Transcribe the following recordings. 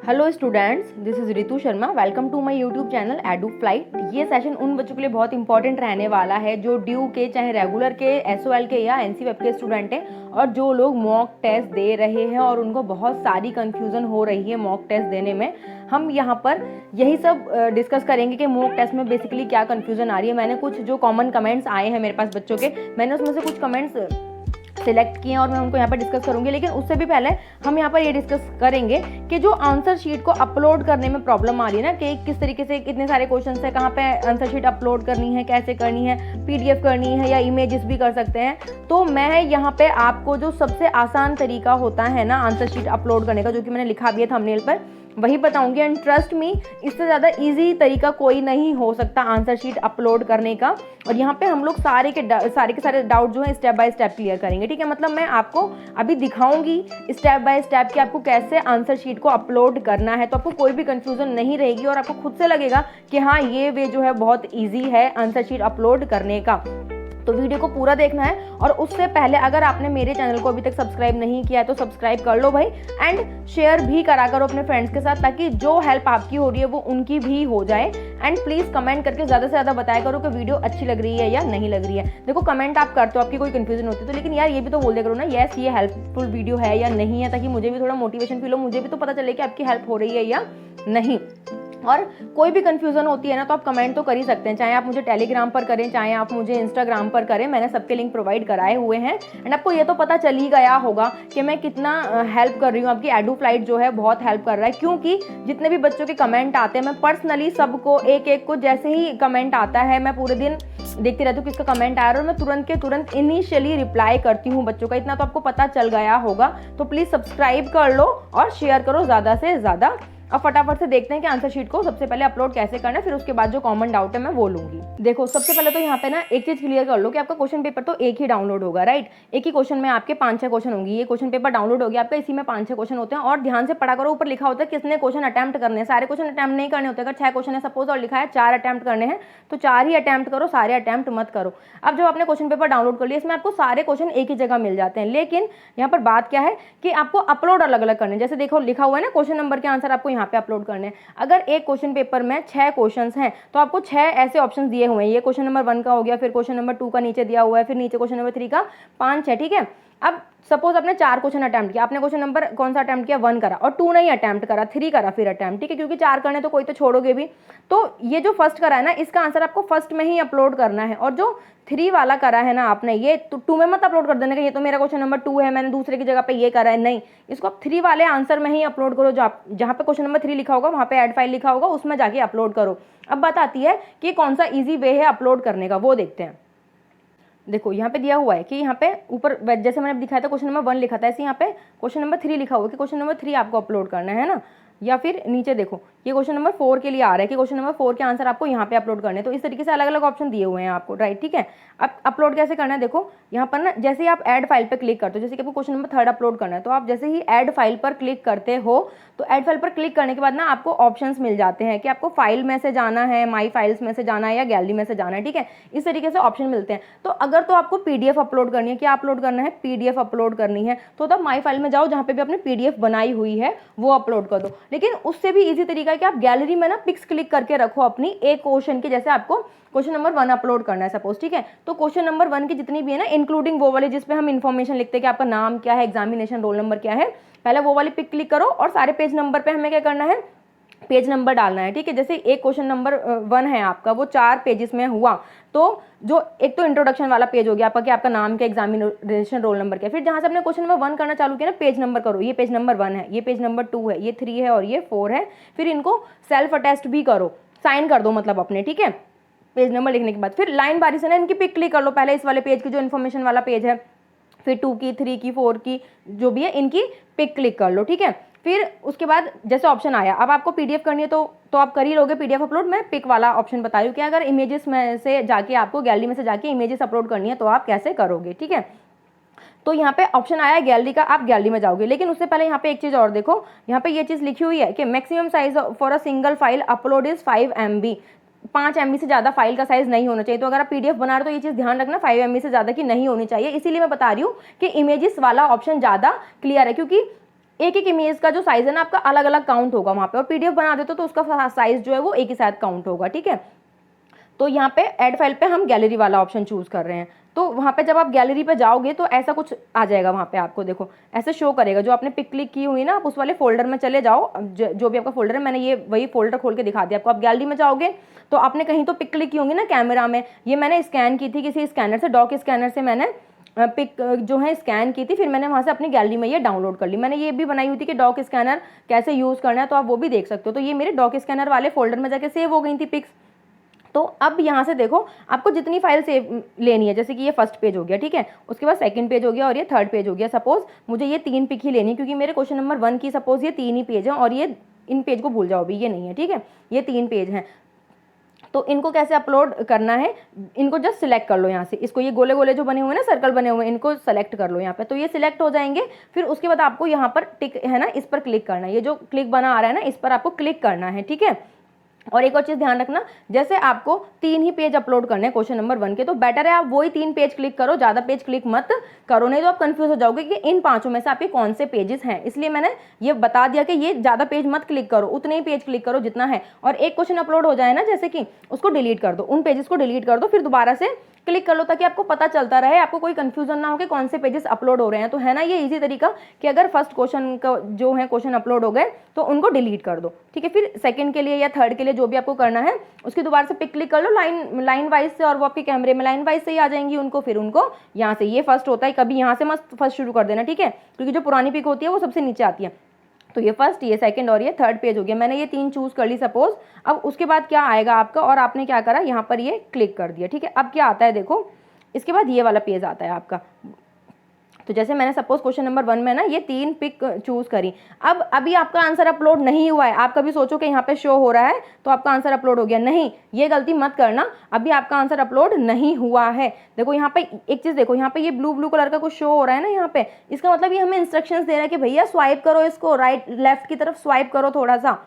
Hello students, this is Ritu Sharma. Welcome to my YouTube channel Edu Flight. ये session उन बच्चों के लिए बहुत इंपॉर्टेंट रहने वाला है जो ड्यू के, चाहे रेगुलर के, एसओएल के या एनसी वेब के स्टूडेंट हैं और जो लोग मॉक टेस्ट दे रहे हैं और उनको बहुत सारी कंफ्यूजन हो रही है मॉक टेस्ट देने में। हम यहाँ पर यही सब डिस्कस करेंगे कि मॉक टेस्ट में बेसिकली क्या कंफ्यूजन आ रही है। मैंने कुछ जो कॉमन कमेंट्स आए हैं मेरे पास बच्चों के, मैंने उसमें से कुछ कमेंट्स सिलेक्ट किए और मैं उनको यहाँ पर डिस्कस करूंगी। लेकिन उससे भी पहले हम यहाँ पर ये डिस्कस करेंगे कि जो आंसर शीट को अपलोड करने में प्रॉब्लम आ रही है ना, कि किस तरीके से, कितने सारे क्वेश्चन है, कहाँ पे आंसर शीट अपलोड करनी है, कैसे करनी है, पीडीएफ करनी है या इमेजेस भी कर सकते हैं। तो मैं यहाँ पे आपको जो सबसे आसान तरीका होता है ना आंसर शीट अपलोड करने का, जो कि मैंने लिखा भी है थंबनेल पर, वही बताऊंगी। एंड ट्रस्ट मी, इससे ज़्यादा इजी तरीका कोई नहीं हो सकता आंसर शीट अपलोड करने का। और यहाँ पे हम लोग सारे के सारे डाउट जो है स्टेप बाय स्टेप क्लियर करेंगे, ठीक है। मतलब मैं आपको अभी दिखाऊंगी स्टेप बाय स्टेप कि आपको कैसे आंसर शीट को अपलोड करना है, तो आपको कोई भी कंफ्यूजन नहीं रहेगी और आपको खुद से लगेगा कि हाँ, ये वे जो है बहुत ईजी है आंसर शीट अपलोड करने का। तो वीडियो को पूरा देखना है। और उससे पहले अगर आपने मेरे चैनल को अभी तक सब्सक्राइब नहीं किया है तो सब्सक्राइब कर लो भाई, एंड शेयर भी करा करो अपने फ्रेंड्स के साथ, ताकि जो हेल्प आपकी हो रही है वो उनकी भी हो जाए। एंड प्लीज़ कमेंट करके ज़्यादा से ज़्यादा बताया करो कि वीडियो अच्छी लग रही है या नहीं लग रही है। देखो, कमेंट आप करते हो, आपकी कोई कन्फ्यूजन होती है तो, लेकिन यार ये भी तो बोल दिया करो ना, यस ये हेल्पफुल वीडियो है या नहीं है, ताकि मुझे भी थोड़ा मोटिवेशन फील हो, मुझे भी तो पता चले कि आपकी हेल्प हो रही है या नहीं। और कोई भी कंफ्यूजन होती है ना तो आप कमेंट तो कर ही सकते हैं, चाहे आप मुझे टेलीग्राम पर करें, चाहे आप मुझे इंस्टाग्राम पर करें। मैंने सबके लिंक प्रोवाइड कराए हुए हैं। एंड आपको ये तो पता चल ही गया होगा कि मैं कितना हेल्प कर रही हूँ आपकी। एडू फ्लाइट जो है बहुत हेल्प कर रहा है, क्योंकि जितने भी बच्चों के कमेंट आते हैं मैं पर्सनली सबको एक एक को, जैसे ही कमेंट आता है मैं पूरे दिन देखती रहती हूँ किसका कमेंट आ रहा है और मैं तुरंत के तुरंत इनिशियली रिप्लाई करती हूँ बच्चों का। इतना तो आपको पता चल गया होगा। तो प्लीज़ सब्सक्राइब कर लो और शेयर करो ज़्यादा से ज़्यादा। अब फटाफट से देखते हैं कि आंसर शीट को सबसे पहले अपलोड कैसे करना है, फिर उसके बाद जो कॉमन डाउट है मैं वो लूंगी। देखो, सबसे पहले तो यहाँ पे ना एक चीज क्लियर कर लो कि आपका क्वेश्चन पेपर तो एक ही डाउनलोड होगा, राइट। एक ही क्वेश्चन में आपके 5-6 क्वेश्चन होंगे। ये क्वेश्चन पेपर डाउनलोड हो गया आपका, इसी में 5-6 क्वेश्चन होते हैं। और ध्यान से पढ़ा करो, ऊपर लिखा होता है किसने क्वेश्चन अटेम्प्ट करने हैं। सारे क्वेश्चन अटेम्प्ट नहीं करने होते। अगर 6 क्वेश्चन है सपोज और लिखा है 4 अटेम्प्ट करने हैं तो 4 ही अटेम्प्ट करो, सारे अटेम्प्ट मत करो। अब जब आपने क्वेश्चन पेपर डाउनलोड कर लिया, इसमें आपको सारे क्वेश्चन एक ही जगह मिल जाते हैं। लेकिन यहाँ पर बात क्या है कि आपको अपलोड अलग अलग करने। जैसे देखो लिखा हुआ है ना, क्वेश्चन नंबर के आंसर आपको यहाँ पे अपलोड करने हैं। अगर एक क्वेश्चन पेपर में 6 क्वेश्चंस हैं तो आपको 6 ऐसे ऑप्शंस दिए हुए हैं। ये क्वेश्चन नंबर 1 का हो गया, फिर क्वेश्चन नंबर 2 का नीचे दिया हुआ है, फिर नीचे क्वेश्चन नंबर 3 का, 5 है, ठीक है। अब सपोज आपने 4 क्वेश्चन अटेम्प्ट किया, आपने क्वेश्चन नंबर कौन सा अटेम्प्ट किया, 1 करा, और 2 नहीं अटेम्प्ट करा, 3 करा फिर अटेम्प्ट, ठीक है, क्योंकि 4 करने तो कोई तो छोड़ोगे भी। तो ये जो फर्स्ट करा है ना, इसका आंसर आपको फर्स्ट में ही अपलोड करना है। और जो 3 वाला करा है ना आपने, ये 2 में मत अपलोड कर देने का, ये तो मेरा क्वेश्चन नंबर 2 है, मैंने दूसरे की जगह पे ये करा है, नहीं। इसको आप 3 वाले आंसर में ही अपलोड करो। जहाँ पे क्वेश्चन नंबर 3 लिखा होगा वहाँ पे ऐड फाइल लिखा होगा, उसमें जाके अपलोड करो। अब बात आती है कि कौन सा ईजी वे है अपलोड करने का, वो देखते हैं। देखो यहाँ पे दिया हुआ है कि यहाँ पे ऊपर जैसे मैंने दिखाया था क्वेश्चन नंबर 1 लिखा था, ऐसे यहाँ पे क्वेश्चन नंबर 3 लिखा हुआ है कि क्वेश्चन नंबर 3 आपको अपलोड करना है ना। या फिर नीचे देखो, ये क्वेश्चन नंबर 4 के लिए आ रहा है कि क्वेश्चन नंबर 4 के आंसर आपको यहाँ पे अपलोड करने हैं। तो इस तरीके से अलग अलग ऑप्शन दिए हुए हैं आपको, राइट, ठीक है। अब अपलोड कैसे करना है, देखो यहाँ पर ना, जैसे ही आप ऐड फाइल पर क्लिक करते हो, जैसे कि आपको क्वेश्चन नंबर 3 अपलोड करना है, तो आप जैसे ही ऐड फाइल पर क्लिक करते हो तो ऐड फाइल पर क्लिक करने के बाद ना आपको ऑप्शंस मिल जाते हैं कि आपको फाइल में से जाना है, माई फाइल्स में से जाना है या गैलरी में से जाना है, ठीक है। इस तरीके से ऑप्शन मिलते हैं। तो अगर तो आपको पीडीएफ अपलोड करनी है, क्या अपलोड करना है, पीडीएफ अपलोड करनी है, तो तब माई फाइल में जाओ, जहाँ पे भी आपने पीडीएफ बनाई हुई है वो अपलोड कर दो। लेकिन उससे भी इजी तरीका है कि आप गैलरी में ना पिक्स क्लिक करके रखो अपनी एक क्वेश्चन की। जैसे आपको क्वेश्चन नंबर 1 अपलोड करना है सपोज, ठीक है, तो क्वेश्चन नंबर 1 की जितनी भी है ना, इंक्लूडिंग वो वाले जिसपे हम इन्फॉर्मेशन लिखते हैं कि आपका नाम क्या है, एग्जामिनेशन रोल नंबर क्या है, पहले वो वाली पिक क्लिक करो और सारे पेज नंबर पे हमें क्या करना है, पेज नंबर डालना है, ठीक है। जैसे एक क्वेश्चन नंबर 1 है आपका, वो 4 पेजेस में हुआ, तो जो एक तो इंट्रोडक्शन वाला पेज हो गया आपका कि आपका नाम क्या, एग्जामिनेशन रोल नंबर क्या, फिर जहां से आपने क्वेश्चन नंबर 1 करना चालू किया ना, पेज नंबर करो, ये पेज नंबर 1 है, ये पेज नंबर 2 है, ये 3 है और ये 4 है। फिर इनको सेल्फ अटेस्ट भी करो, साइन कर दो मतलब अपने, ठीक है, पेज नंबर लिखने के बाद। फिर लाइन बारी से ना इनकी पिक क्लिक कर लो, पहले इस वाले पेज की जो इन्फॉर्मेशन वाला पेज है, फिर 2 की, 3 की, 4 की, जो भी है इनकी पिक क्लिक कर लो, ठीक है। फिर उसके बाद जैसे ऑप्शन आया, अब आपको पीडीएफ करनी है तो आप कर ही लोगे पीडीएफ अपलोड। मैं पिक वाला ऑप्शन बता रही हूँ कि अगर इमेजेस में से जाके आपको गैलरी में से जाके इमेजेस अपलोड करनी है तो आप कैसे करोगे, ठीक है। तो यहाँ पे ऑप्शन आया है गैलरी का, आप गैलरी में जाओगे। लेकिन उससे पहले यहाँ पे एक चीज़ और देखो, यहाँ पे ये चीज़ लिखी हुई है कि maximum size for a single file upload is 5 MB। 5 MB से ज़्यादा फाइल का साइज नहीं होना चाहिए। तो अगर आप पीडीएफ बना रहे हो तो ये चीज़ ध्यान रखना, 5 MB से ज़्यादा की नहीं होनी चाहिए। इसीलिए मैं बता रही हूँ कि इमेजेस वाला ऑप्शन ज़्यादा क्लियर है, क्योंकि एक एक इमेज का जो साइज है ना आपका अलग अलग काउंट होगा वहाँ पे, और पीडीएफ बना देते हो तो उसका साइज जो है वो एक ही साथ काउंट होगा, ठीक है। तो यहाँ पे ऐड फाइल पे हम गैलरी वाला ऑप्शन चूज कर रहे हैं। तो वहाँ पे जब आप गैलरी पे जाओगे तो ऐसा कुछ आ जाएगा, वहाँ पे आपको देखो ऐसे शो करेगा, जो आपने पिक क्लिक की हुई ना आप उस वाले फोल्डर में चले जाओ, जो भी आपका फोल्डर है, मैंने ये वही फोल्डर खोल के दिखा दिया आपको। आप गैलरी में जाओगे तो आपने कहीं तो पिक क्लिक की होंगी ना कैमरा में, ये मैंने स्कैन की थी किसी स्कैनर से, डॉक स्कैनर से मैंने पिक जो है स्कैन की थी, फिर मैंने वहाँ से अपनी गैलरी में ये डाउनलोड कर ली। मैंने ये भी बनाई हुई थी कि डॉक स्कैनर कैसे यूज़ करना है, तो आप वो भी देख सकते हो। तो ये मेरे डॉक स्कैनर वाले फोल्डर में जाके सेव हो गई थी पिक्स। तो अब यहाँ से देखो आपको जितनी फाइल सेव लेनी है, जैसे कि ये फर्स्ट पेज हो गया, ठीक है, उसके बाद सेकंड पेज हो गया और ये थर्ड पेज हो गया। सपोज मुझे ये 3 पिक ही लेनी, क्योंकि मेरे क्वेश्चन नंबर 1 की सपोज ये 3 ही पेज है, और ये इन पेज को भूल जाओ भी, ये नहीं है, ठीक है, ये 3 पेज हैं। तो इनको कैसे अपलोड करना है, इनको जस्ट सिलेक्ट कर लो यहाँ से, इसको ये गोले गोले जो बने हुए हैं ना, सर्कल बने हुए हैं, इनको सेलेक्ट कर लो यहाँ पे, तो ये सिलेक्ट हो जाएंगे। फिर उसके बाद आपको यहाँ पर टिक है ना, इस पर क्लिक करना है, ये जो क्लिक बना आ रहा है ना, इस पर आपको क्लिक करना है, ठीक है। और एक और चीज़ ध्यान रखना, जैसे आपको 3 ही पेज अपलोड करने हैं क्वेश्चन नंबर 1 के, तो बेटर है आप वही 3 पेज क्लिक करो, ज़्यादा पेज क्लिक मत करो, नहीं तो आप कंफ्यूज हो जाओगे कि इन 5 में से आपके कौन से पेजेस हैं। इसलिए मैंने ये बता दिया कि ये ज़्यादा पेज मत क्लिक करो, उतने ही पेज क्लिक करो जितना है। और एक क्वेश्चन अपलोड हो जाए ना, जैसे कि उसको डिलीट कर दो, उन पेजेस को डिलीट कर दो, फिर दोबारा से क्लिक कर लो, ताकि आपको पता चलता रहे, आपको कोई कंफ्यूजन ना हो कि कौन से पेजेस अपलोड हो रहे हैं। तो है ना ये इजी तरीका कि अगर फर्स्ट क्वेश्चन का जो है क्वेश्चन अपलोड हो गए तो उनको डिलीट कर दो, ठीक है। फिर सेकंड के लिए या थर्ड के लिए जो भी आपको करना है, उसकी दोबारा से पिक क्लिक कर लो लाइन वाइज से, और वो आपके कैमरे में लाइन वाइज से ही आ जाएंगी उनको। फिर उनको यहाँ से, ये फर्स्ट होता है, कभी यहाँ से मस्त फर्स्ट शुरू कर देना, ठीक है, क्योंकि जो पुरानी पिक होती है वो सबसे नीचे आती है। तो ये फर्स्ट, ये सेकंड और ये थर्ड पेज हो गया। मैंने ये 3 चूज कर ली सपोज। अब उसके बाद क्या आएगा आपका, और आपने क्या करा, यहाँ पर ये क्लिक कर दिया, ठीक है। अब क्या आता है देखो, इसके बाद ये वाला पेज आता है आपका। तो जैसे मैंने सपोज क्वेश्चन नंबर 1 में ना ये 3 पिक चूज करी, अब अभी आपका आंसर अपलोड नहीं हुआ है। आप कभी सोचो कि यहाँ पे शो हो रहा है तो आपका आंसर अपलोड हो गया, नहीं, ये गलती मत करना, अभी आपका आंसर अपलोड नहीं हुआ है। देखो यहाँ पे एक चीज देखो, यहाँ पे ये ब्लू कलर का कुछ शो हो रहा है ना यहाँ पे, इसका मतलब ये हमें इंस्ट्रक्शंस दे रहा है कि भैया स्वाइप करो इसको, राइट लेफ्ट की तरफ स्वाइप करो थोड़ा सा।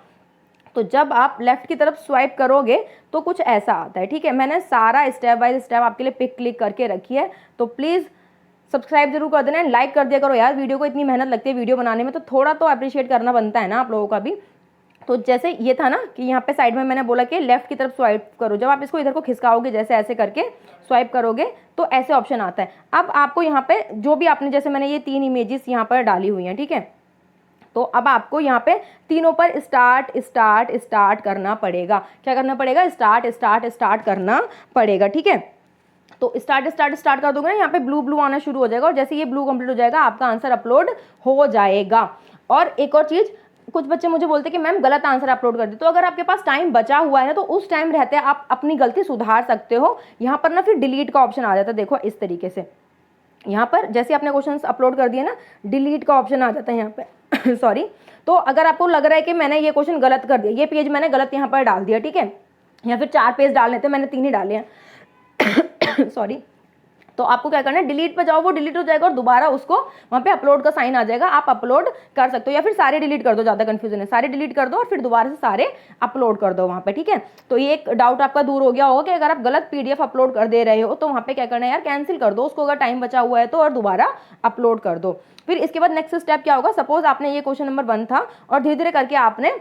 तो जब आप लेफ्ट की तरफ स्वाइप करोगे तो कुछ ऐसा आता है, ठीक है। मैंने सारा स्टेप बाय स्टेप आपके लिए पिक क्लिक करके रखी है, तो प्लीज़ सब्सक्राइब जरूर कर देना, लाइक कर दिया करो यार, वीडियो को इतनी मेहनत लगती है वीडियो बनाने में, तो थोड़ा तो अप्रिशिएट करना बनता है ना आप लोगों का भी। तो जैसे ये था ना कि यहाँ पे साइड में मैंने बोला कि लेफ्ट की तरफ स्वाइप करो, जब आप इसको इधर को खिसकाओगे, जैसे ऐसे करके स्वाइप करोगे तो ऐसे ऑप्शन आता है। अब आपको यहाँ पे जो भी आपने, जैसे मैंने ये 3 इमेजेस यहाँ पर डाली हुई हैं, ठीक है, तो अब आपको यहाँ पे तीनों पर स्टार्ट स्टार्ट स्टार्ट करना पड़ेगा। क्या करना पड़ेगा, स्टार्ट स्टार्ट स्टार्ट करना पड़ेगा, ठीक है। तो स्टार्ट स्टार्ट स्टार्ट कर दोगे ना, यहाँ पे ब्लू आना शुरू हो जाएगा, और जैसे ये ब्लू कंप्लीट हो जाएगा आपका आंसर अपलोड हो जाएगा। और एक और चीज, कुछ बच्चे मुझे बोलते हैं कि मैम गलत आंसर अपलोड कर दे, तो अगर आपके पास टाइम बचा हुआ है ना, तो उस टाइम रहते आप अपनी गलती सुधार सकते हो। यहाँ पर ना फिर डिलीट का ऑप्शन आ जाता है, देखो इस तरीके से, यहाँ पर जैसे आपने क्वेश्चन अपलोड कर दिए ना, डिलीट का ऑप्शन आ जाता है यहाँ पे सॉरी। तो अगर आपको लग रहा है कि मैंने ये क्वेश्चन गलत कर दिया, ये पेज मैंने गलत यहाँ पर डाल दिया, ठीक है, या फिर 4 पेज डालने थे, मैंने 3 ही डाले हैं सॉरी, तो आपको क्या करना है, डिलीट पे जाओ, वो डिलीट हो जाएगा और दोबारा उसको वहाँ पे अपलोड का साइन आ जाएगा, आप अपलोड कर सकते हो। या फिर सारे डिलीट कर दो, ज़्यादा कंफ्यूजन है, सारे डिलीट कर दो और फिर दोबारा से सारे अपलोड कर दो वहाँ पे, ठीक है। तो ये एक डाउट आपका दूर हो गया होगा कि अगर आप गलत PDF अपलोड कर दे रहे हो तो वहाँ पे क्या करना है यार, कैंसिल कर दो उसको अगर टाइम बचा हुआ है तो, और दोबारा अपलोड कर दो। फिर इसके बाद नेक्स्ट स्टेप क्या होगा, सपोज आपने ये क्वेश्चन नंबर 1 था और धीरे धीरे करके आपने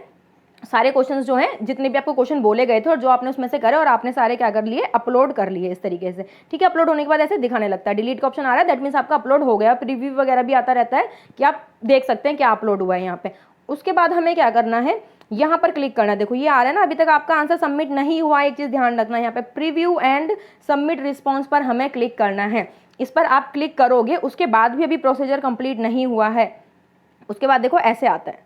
सारे क्वेश्चंस जो हैं, जितने भी आपको क्वेश्चन बोले गए थे और जो आपने उसमें से करे, और आपने सारे क्या कर लिए, अपलोड कर लिए इस तरीके से, ठीक है। अपलोड होने के बाद ऐसे दिखाने लगता है, डिलीट का ऑप्शन आ रहा है, दैट मीन्स आपका अपलोड हो गया। प्रीव्यू वगैरह भी आता रहता है कि आप देख सकते हैं क्या अपलोड हुआ है यहाँ पे। उसके बाद हमें क्या करना है, यहाँ पर क्लिक करना है, देखो ये आ रहा है ना, अभी तक आपका आंसर सबमिट नहीं हुआ। एक चीज़ ध्यान रखना है, यहाँ पे प्रीव्यू एंड सबमिट रिस्पॉन्स पर हमें क्लिक करना है। इस पर आप क्लिक करोगे, उसके बाद भी अभी प्रोसीजर कंप्लीट नहीं हुआ है। उसके बाद देखो ऐसे आता है,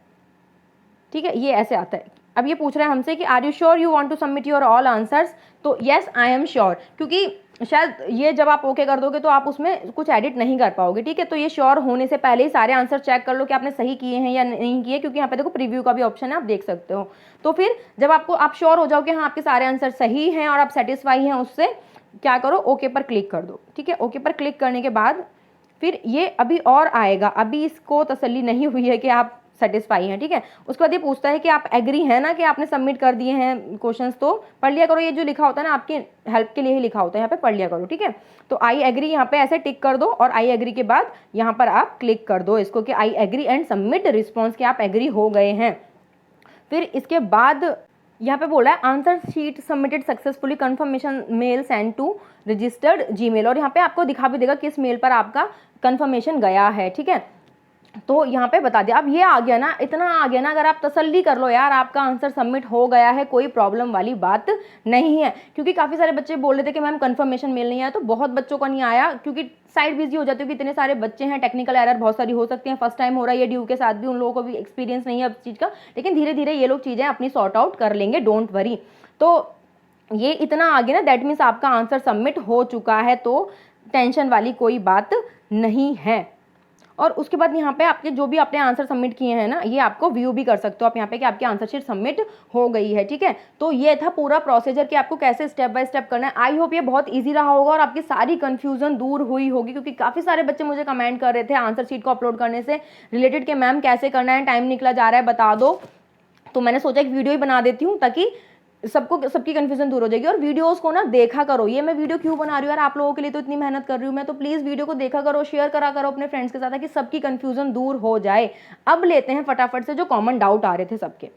ठीक है, ये ऐसे आता है। अब ये पूछ रहा है हमसे कि are you sure you want to submit your all answers, तो येस आई एम श्योर, क्योंकि शायद ये जब आप ओके कर दोगे तो आप उसमें कुछ एडिट नहीं कर पाओगे, ठीक है। तो ये श्योर होने से पहले ही सारे आंसर चेक कर लो कि आपने सही किए हैं या नहीं किए, क्योंकि यहाँ पे देखो प्रीव्यू का भी ऑप्शन है, आप देख सकते हो। तो फिर जब आप श्योर हो जाओ कि हाँ आपके सारे आंसर सही हैं और आप सेटिस्फाई हैं उससे, क्या करो, ओके पर क्लिक कर दो, ठीक है। ओके पर क्लिक करने के बाद फिर ये अभी और आएगा, अभी इसको तसल्ली नहीं हुई है कि आप सेटिस्फाई हैं, ठीक है। उसके बाद ये पूछता है कि आप एग्री हैं ना कि आपने सबमिट कर दिए हैं क्वेश्चंस, तो पढ़ लिया करो। ये जो लिखा होता है ना आपकी हेल्प के लिए ही लिखा होता है, यहाँ पे पढ़ लिया करो, ठीक है। तो आई एग्री यहाँ पे ऐसे टिक कर दो और आई एग्री के बाद यहाँ पर आप क्लिक कर दो इसको कि I agree and submit response, के आप एग्री हो गए हैं। फिर इसके बाद यहाँ पे बोला है answer sheet submitted successfully, confirmation mail send to registered Gmail, और यहाँ पे आपको दिखा भी देगा किस मेल पर आपका कंफर्मेशन गया है, ठीक है। तो यहाँ पे बता दिया। अब ये आ गया ना, इतना आ गया ना, अगर आप तसल्ली कर लो यार आपका आंसर सबमिट हो गया है, कोई प्रॉब्लम वाली बात नहीं है। क्योंकि काफ़ी सारे बच्चे बोल रहे थे कि मैम कंफर्मेशन मेल नहीं आया, तो बहुत बच्चों का नहीं आया क्योंकि साइड बिजी हो जाती है, कि इतने सारे बच्चे हैं, टेक्निकल एरर बहुत सारी हो सकती हैं, फर्स्ट टाइम हो रहा है ये ड्यू के साथ भी, उन लोगों को भी एक्सपीरियंस नहीं है इस चीज़ का, लेकिन धीरे धीरे ये लोग चीज़ें अपनी सॉर्ट आउट कर लेंगे, डोंट वरी। तो ये इतना आ गया ना, दैट मीन्स आपका आंसर सबमिट हो चुका है, तो टेंशन वाली कोई बात नहीं है। और उसके बाद यहाँ पे आपके जो भी आपने आंसर सबमिट किए हैं ना, ये आपको व्यू भी कर सकते हो आप यहाँ पे कि आपकी आंसर शीट सबमिट हो गई है, ठीक है। तो ये था पूरा प्रोसीजर कि आपको कैसे स्टेप बाय स्टेप करना है। आई होप ये बहुत ईजी रहा होगा और आपकी सारी कंफ्यूजन दूर हुई होगी, क्योंकि काफ़ी सारे बच्चे मुझे कमेंट कर रहे थे आंसर शीट को अपलोड करने से रिलेटेड कि मैम कैसे करना है, टाइम निकला जा रहा है, बता दो। तो मैंने सोचा एक वीडियो ही बना देती हूँ ताकि सबकी कंफ्यूजन दूर हो जाएगी। और वीडियोस को ना देखा करो, ये मैं वीडियो क्यों बना रही हूँ यार, आप लोगों के लिए तो इतनी मेहनत कर रही हूँ मैं, तो प्लीज़ वीडियो को देखा करो, शेयर करा करो अपने फ्रेंड्स के साथ ताकि सबकी कंफ्यूजन दूर हो जाए। अब लेते हैं फटाफट से जो कॉमन डाउट आ रहे थे सबके।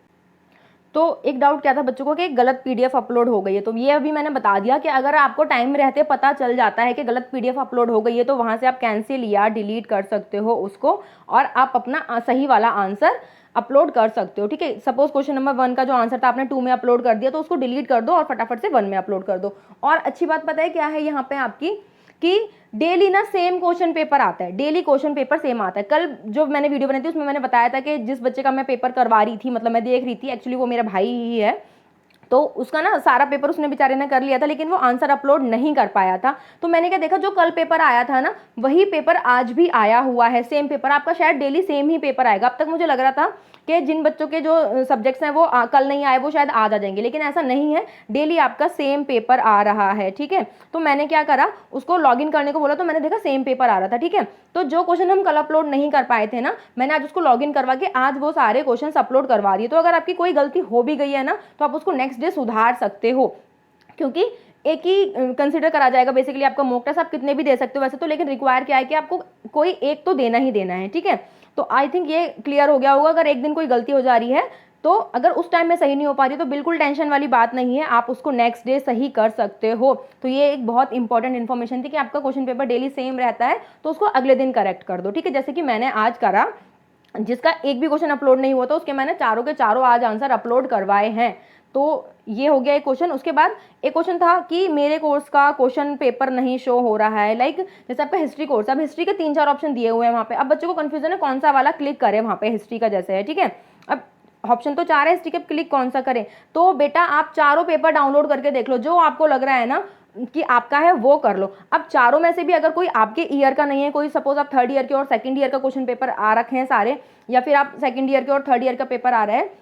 तो एक डाउट क्या था बच्चों को कि गलत पीडीएफ अपलोड हो गई है, तो ये अभी मैंने बता दिया कि अगर आपको टाइम रहते पता चल जाता है कि गलत पीडीएफ अपलोड हो गई है, तो वहाँ से आप कैंसिल या डिलीट कर सकते हो उसको, और आप अपना सही वाला आंसर अपलोड कर सकते हो, ठीक है। सपोज क्वेश्चन नंबर 1 का जो आंसर था आपने 2 में अपलोड कर दिया, तो उसको डिलीट कर दो और फटाफट से 1 में अपलोड कर दो। और अच्छी बात पता है क्या है यहाँ पे आपकी, कि डेली ना सेम क्वेश्चन पेपर आता है, डेली क्वेश्चन पेपर सेम आता है। कल जो मैंने वीडियो बनाई थी उसमें मैंने बताया था कि जिस बच्चे का मैं पेपर करवा रही थी, मतलब मैं देख रही थी, एक्चुअली वो मेरा भाई ही है, तो उसका ना सारा पेपर उसने बेचारे ने कर लिया था, लेकिन वो आंसर अपलोड नहीं कर पाया था। तो मैंने क्या देखा, जो कल पेपर आया था ना वही पेपर आज भी आया हुआ है, सेम पेपर आपका, शायद डेली सेम ही पेपर आएगा। अब तक मुझे लग रहा था कि जिन बच्चों के जो सब्जेक्ट्स हैं वो कल नहीं आए वो शायद आज आ जाएंगे, लेकिन ऐसा नहीं है, डेली आपका सेम पेपर आ रहा है, ठीक है। तो मैंने क्या करा, उसको लॉगिन करने को बोला, तो मैंने देखा सेम पेपर आ रहा था, ठीक है। तो जो क्वेश्चन हम कल अपलोड नहीं कर पाए थे ना, मैंने आज उसको लॉगिन करवा के आज वो सारे क्वेश्चन अपलोड करवा दिए। तो अगर आपकी कोई गलती हो भी गई है ना, तो आप उसको नेक्स्ट डे सुधार सकते हो, क्योंकि एक ही कंसिडर करा जाएगा बेसिकली आपका मॉक टेस्ट। आप कितने भी दे सकते हो वैसे तो, लेकिन रिक्वायर क्या है कि आपको कोई एक तो देना ही देना है, ठीक है। तो आई थिंक ये क्लियर हो गया होगा। अगर एक दिन कोई गलती हो जा रही है, तो अगर उस टाइम में सही नहीं हो पा रही तो बिल्कुल टेंशन वाली बात नहीं है, आप उसको नेक्स्ट डे सही कर सकते हो। तो ये एक बहुत इंपॉर्टेंट इन्फॉर्मेशन थी कि आपका क्वेश्चन पेपर डेली सेम रहता है, तो उसको अगले दिन करेक्ट कर दो, ठीक है। जैसे कि मैंने आज करा, जिसका एक भी क्वेश्चन अपलोड नहीं हुआ था उसके मैंने चारों के चारों आज आंसर अपलोड करवाए हैं। तो ये हो गया एक क्वेश्चन। उसके बाद एक क्वेश्चन था कि मेरे कोर्स का क्वेश्चन पेपर नहीं शो हो रहा है, लाइक जैसे आपका हिस्ट्री कोर्स, अब हिस्ट्री के 3-4 ऑप्शन दिए हुए हैं वहाँ पे। अब बच्चों को कंफ्यूजन है कौन सा वाला क्लिक करें, वहाँ पे हिस्ट्री का जैसे है, ठीक है। अब ऑप्शन तो 4 है, हिस्ट्री के क्लिक कौन सा करें, तो बेटा आप चारों पेपर डाउनलोड करके देख लो, जो आपको लग रहा है ना कि आपका है वो कर लो। अब चारों में से भी अगर कोई आपके ईयर का नहीं है, कोई सपोज आप 3rd ईयर के और 2nd ईयर का क्वेश्चन पेपर आ रखे हैं सारे, या फिर आप 2nd ईयर के और 3rd ईयर का पेपर आ रहा है,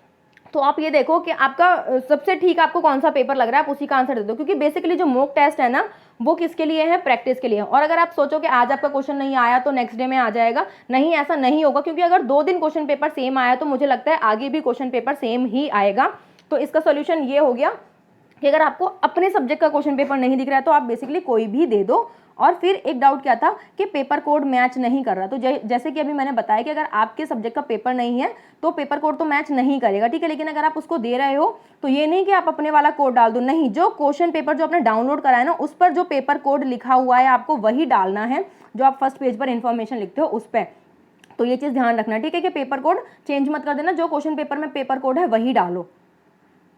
तो आप ये देखो कि आपका सबसे ठीक आपको कौन सा पेपर लग रहा है, आप उसी का आंसर दे दो। क्योंकि बेसिकली जो मॉक टेस्ट है ना वो किसके लिए है, प्रैक्टिस के लिए। और अगर आप सोचो कि आज आपका क्वेश्चन नहीं आया तो नेक्स्ट डे में आ जाएगा, नहीं, ऐसा नहीं होगा। क्योंकि अगर 2 दिन क्वेश्चन पेपर सेम आया तो मुझे लगता है आगे भी क्वेश्चन पेपर सेम ही आएगा। तो इसका सोल्यूशन ये हो गया कि अगर आपको अपने सब्जेक्ट का क्वेश्चन पेपर नहीं दिख रहा है तो आप बेसिकली कोई भी दे दो। और फिर एक डाउट क्या था कि पेपर कोड मैच नहीं कर रहा, तो जैसे कि अभी मैंने बताया कि अगर आपके सब्जेक्ट का पेपर नहीं है तो पेपर कोड तो मैच नहीं करेगा, ठीक है। लेकिन अगर आप उसको दे रहे हो तो ये नहीं कि आप अपने वाला कोड डाल दो, नहीं, जो क्वेश्चन पेपर जो आपने डाउनलोड करा है ना उस पर जो पेपर कोड लिखा हुआ है आपको वही डालना है, जो आप फर्स्ट पेज पर इंफॉर्मेशन लिखते हो उस पर। तो ये चीज़ ध्यान रखना, ठीक है, कि पेपर कोड चेंज मत कर देना, जो क्वेश्चन पेपर में पेपर कोड है वही डालो।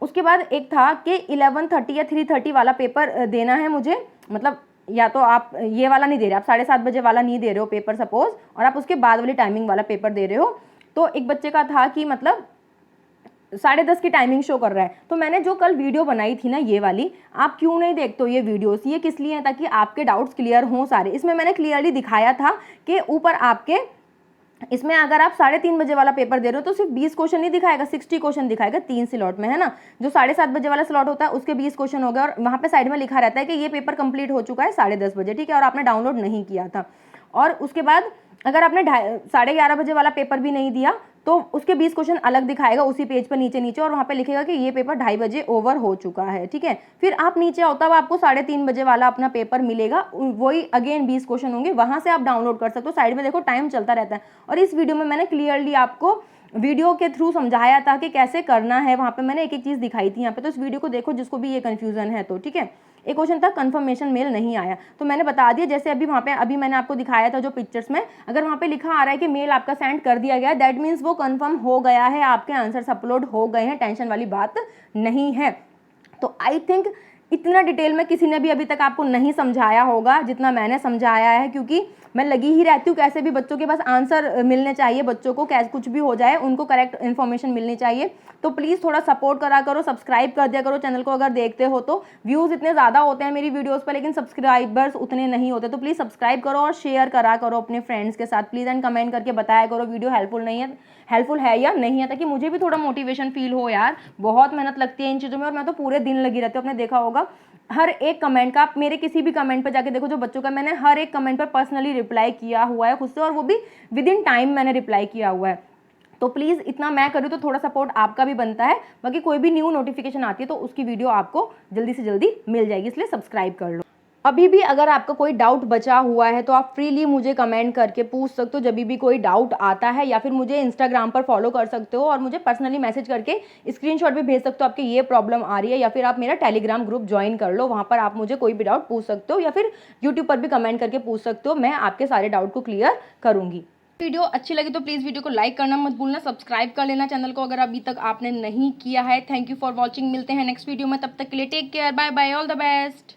उसके बाद एक था कि 11:30 या 3:30 वाला पेपर देना है मुझे, मतलब या तो आप ये वाला नहीं दे रहे, आप 7:30 बजे वाला नहीं दे रहे हो पेपर सपोज, और आप उसके बाद वाली टाइमिंग वाला पेपर दे रहे हो। तो एक बच्चे का था कि मतलब 10:30 की टाइमिंग शो कर रहा है। तो मैंने जो कल वीडियो बनाई थी ना ये वाली, आप क्यों नहीं देखते हो ये वीडियोस, ये किस लिए है, ताकि आपके डाउट्स क्लियर हों सारे। इसमें मैंने क्लियरली दिखाया था कि ऊपर आपके इसमें अगर आप 3:30 बजे वाला पेपर दे रहे हो तो सिर्फ 20 क्वेश्चन नहीं दिखाएगा, 60 क्वेश्चन दिखाएगा 3 स्लॉट में, है ना। जो 7:30 बजे वाला स्लॉट होता है उसके 20 क्वेश्चन हो गए, और वहाँ पे साइड में लिखा रहता है कि ये पेपर कंप्लीट हो चुका है 10:30 बजे, ठीक है, और आपने डाउनलोड नहीं किया था। और उसके बाद अगर आपने 11:30 बजे वाला पेपर भी नहीं दिया तो उसके 20 क्वेश्चन अलग दिखाएगा उसी पेज पर नीचे नीचे, और वहाँ पे लिखेगा कि ये पेपर 2:30 बजे ओवर हो चुका है, ठीक है। फिर आप नीचे आओ तब आपको 3:30 बजे वाला अपना पेपर मिलेगा, वही अगेन 20 क्वेश्चन होंगे, वहाँ से आप डाउनलोड कर सकते हो। साइड में देखो टाइम चलता रहता है। और इस वीडियो में मैंने क्लियरली आपको वीडियो के थ्रू समझाया था कि कैसे करना है, वहाँ पे मैंने एक एक चीज़ दिखाई थी यहाँ पे, तो इस वीडियो को देखो जिसको भी ये कन्फ्यूजन है तो, ठीक है। एक क्वेश्चन तक कंफर्मेशन मेल नहीं आया तो मैंने बता दिया, जैसे अभी वहाँ पे अभी मैंने आपको दिखाया था जो पिक्चर्स में, अगर वहाँ पे लिखा आ रहा है कि मेल आपका सेंड कर दिया गया, दैट मीन्स वो कंफर्म हो गया है, आपके आंसर्स अपलोड हो गए हैं, टेंशन वाली बात नहीं है। तो आई थिंक इतना डिटेल में किसी ने भी अभी तक आपको नहीं समझाया होगा जितना मैंने समझाया है, क्योंकि मैं लगी ही रहती हूँ कैसे भी बच्चों के पास आंसर मिलने चाहिए, बच्चों को कैसे कुछ भी हो जाए उनको करेक्ट इन्फॉर्मेशन मिलनी चाहिए। तो प्लीज़ थोड़ा सपोर्ट करा करो, सब्सक्राइब कर दिया करो चैनल को, अगर देखते हो तो। व्यूज़ इतने ज़्यादा होते हैं मेरी वीडियोज़ पर लेकिन सब्सक्राइबर्स उतने नहीं होते, तो प्लीज़ सब्सक्राइब करो और शेयर करा करो अपने फ्रेंड्स के साथ प्लीज़, एंड कमेंट करके बताया करो वीडियो हेल्पफुल है या नहीं है, ताकि मुझे भी थोड़ा मोटिवेशन फील हो यार। बहुत मेहनत लगती है इन चीज़ों में और मैं तो पूरे दिन लगी रहती हूँ। आपने देखा होगा हर एक कमेंट का, आप मेरे किसी भी कमेंट पर जाके देखो जो बच्चों का, मैंने हर एक कमेंट पर पर्सनली रिप्लाई किया हुआ है खुद से, और वो भी विद इन टाइम मैंने रिप्लाई किया हुआ है। तो प्लीज़ इतना मैं करूँ तो थोड़ा सपोर्ट आपका भी बनता है। बाकी कोई भी न्यू नोटिफिकेशन आती है तो उसकी वीडियो आपको जल्दी से जल्दी मिल जाएगी, इसलिए सब्सक्राइब कर लो। अभी भी अगर आपका कोई डाउट बचा हुआ है तो आप फ्रीली मुझे कमेंट करके पूछ सकते हो, जब भी कोई डाउट आता है, या फिर मुझे इंस्टाग्राम पर फॉलो कर सकते हो और मुझे पर्सनली मैसेज करके स्क्रीनशॉट भी भेज सकते हो आपके ये प्रॉब्लम आ रही है, या फिर आप मेरा टेलीग्राम ग्रुप ज्वाइन कर लो, वहाँ पर आप मुझे कोई भी डाउट पूछ सकते हो, या फिर यूट्यूब पर भी कमेंट करके पूछ सकते हो, मैं आपके सारे डाउट को क्लियर करूँगी। वीडियो अच्छी लगी तो प्लीज़ वीडियो को लाइक करना मत भूलना, सब्सक्राइब कर लेना चैनल को अगर अभी तक आपने नहीं किया है। थैंक यू फॉर वॉचिंग, मिलते हैं नेक्स्ट वीडियो में, तब तक के लिए take care, bye bye, all the best.